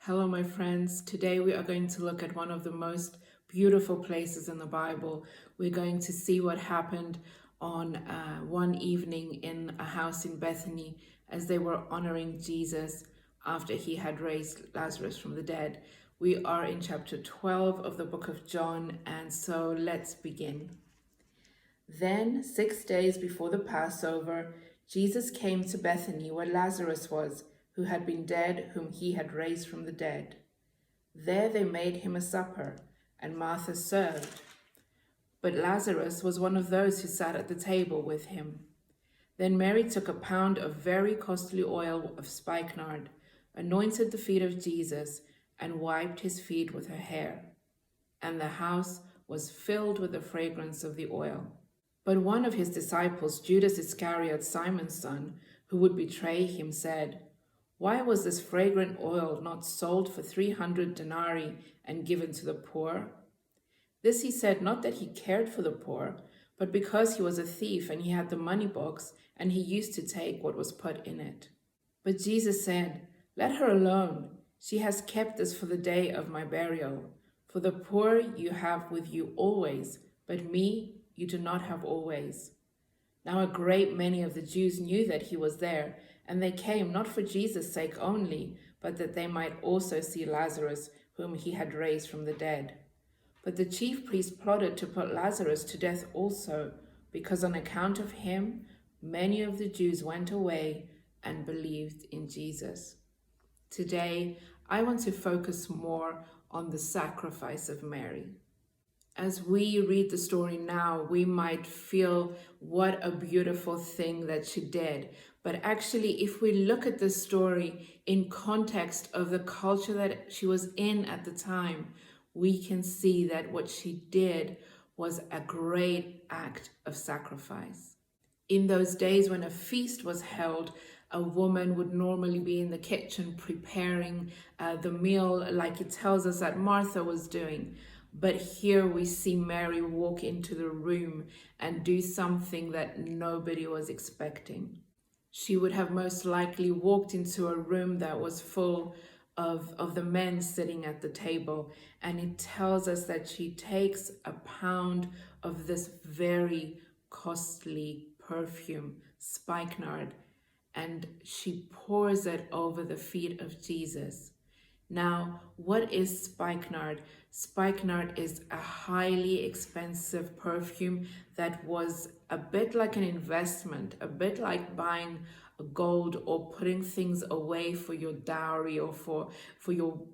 Hello, my friends. Today we are going to look at one of the most beautiful places in the Bible. We're going to see what happened on one evening in a house in Bethany as they were honoring Jesus after he had raised Lazarus from the dead. We are in chapter 12 of the book of John, and so let's begin. Then, 6 days before the Passover, Jesus came to Bethany where Lazarus was, who had been dead, whom he had raised from the dead. There they made him a supper, and Martha served. But Lazarus was one of those who sat at the table with him. Then Mary took a pound of very costly oil of spikenard, anointed the feet of Jesus, and wiped his feet with her hair. And the house was filled with the fragrance of the oil. But one of his disciples, Judas Iscariot, Simon's son, who would betray him, said, "Why was this fragrant oil not sold for 300 denarii and given to the poor?" This he said not that he cared for the poor, but because he was a thief and he had the money box and he used to take what was put in it. But Jesus said, "Let her alone. She has kept this for the day of my burial. For the poor you have with you always, but me you do not have always." Now a great many of the Jews knew that he was there, and they came not for Jesus' sake only, but that they might also see Lazarus, whom he had raised from the dead. But the chief priests plotted to put Lazarus to death also, because on account of him many of the Jews went away and believed in Jesus. Today, I want to focus more on the sacrifice of Mary. As we read the story now, we might feel what a beautiful thing that she did. But actually, if we look at the story in context of the culture that she was in at the time, we can see that what she did was a great act of sacrifice. In those days when a feast was held, a woman would normally be in the kitchen preparing the meal, like it tells us that Martha was doing. But here we see Mary walk into the room and do something that nobody was expecting. She would have most likely walked into a room that was full of the men sitting at the table, and it tells us that she takes a pound of this very costly perfume, spikenard, and she pours it over the feet of Jesus. Now, what is spikenard? Spikenard is a highly expensive perfume that was a bit like an investment, a bit like buying gold or putting things away for your dowry or for your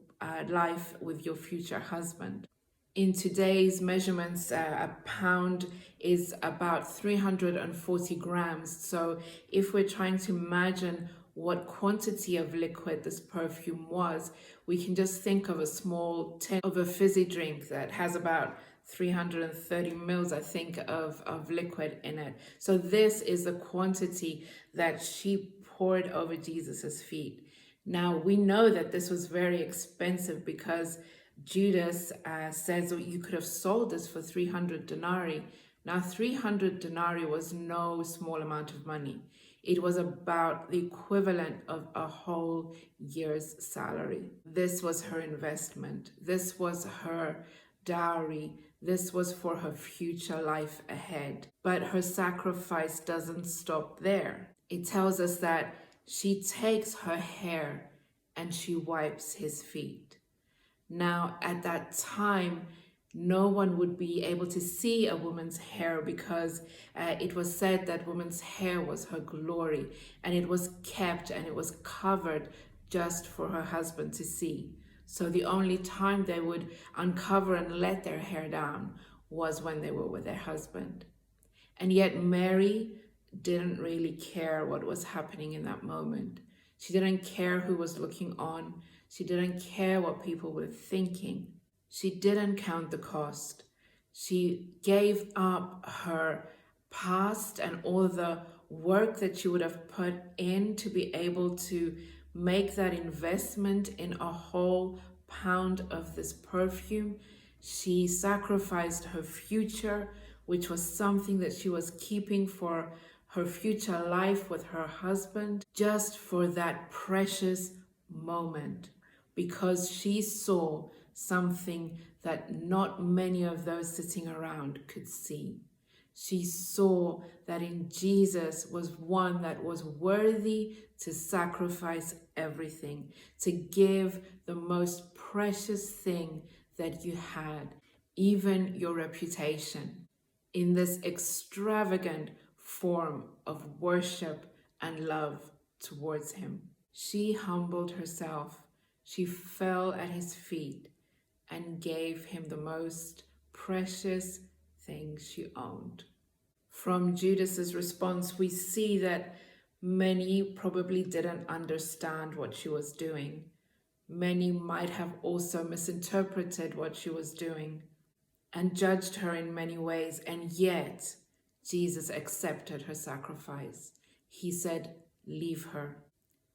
life with your future husband. In today's measurements, a pound is about 340 grams. So if we're trying to imagine what quantity of liquid this perfume was, we can just think of a small tin of a fizzy drink that has about 330 mils, I think, of liquid in it. So this is the quantity that she poured over Jesus's feet. Now, we know that this was very expensive because Judas says that you could have sold this for 300 denarii. Now, 300 denarii was no small amount of money. It was about the equivalent of a whole year's salary. This was her investment. This was her dowry. This was for her future life ahead. But her sacrifice doesn't stop there. It tells us that she takes her hair and she wipes his feet. Now, at that time, no one would be able to see a woman's hair because it was said that woman's hair was her glory, and it was kept and it was covered just for her husband to see. So the only time they would uncover and let their hair down was when they were with their husband. And yet Mary didn't really care what was happening in that moment. She didn't care who was looking on. She didn't care what people were thinking. She didn't count the cost. She gave up her past and all the work that she would have put in to be able to make that investment in a whole pound of this perfume. She sacrificed her future, which was something that she was keeping for her future life with her husband, just for that precious moment. because she saw something that not many of those sitting around could see. She saw that in Jesus was one that was worthy to sacrifice everything, to give the most precious thing that you had, even your reputation, in this extravagant form of worship and love towards him. She humbled herself. She fell at his feet and gave him the most precious thing she owned. From Judas's response, we see that many probably didn't understand what she was doing. Many might have also misinterpreted what she was doing and judged her in many ways, and yet Jesus accepted her sacrifice. He said, "Leave her.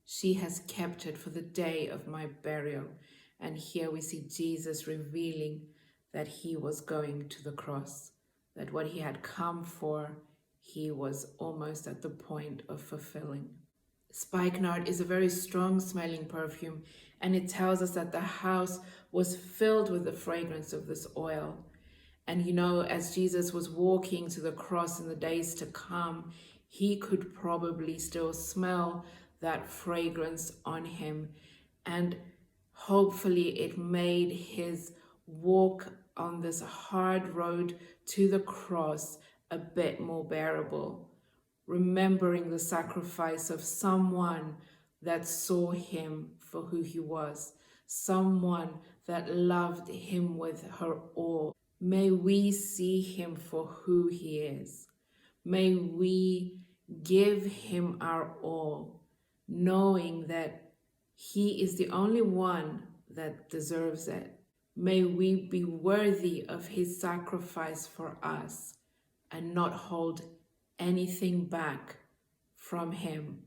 She has kept it for the day of my burial." And here we see Jesus revealing that he was going to the cross, that what he had come for, he was almost at the point of fulfilling. Spikenard is a very strong smelling perfume, and it tells us that the house was filled with the fragrance of this oil. And as Jesus was walking to the cross in the days to come, he could probably still smell that fragrance on him. And hopefully it made his walk on this hard road to the cross a bit more bearable, remembering the sacrifice of someone that saw him for who he was, someone that loved him with her all. May we see him for who he is. May we give him our all, knowing that he is the only one that deserves it. May we be worthy of his sacrifice for us and not hold anything back from him,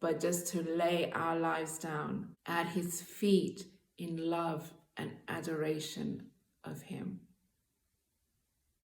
but just to lay our lives down at his feet in love and adoration of him.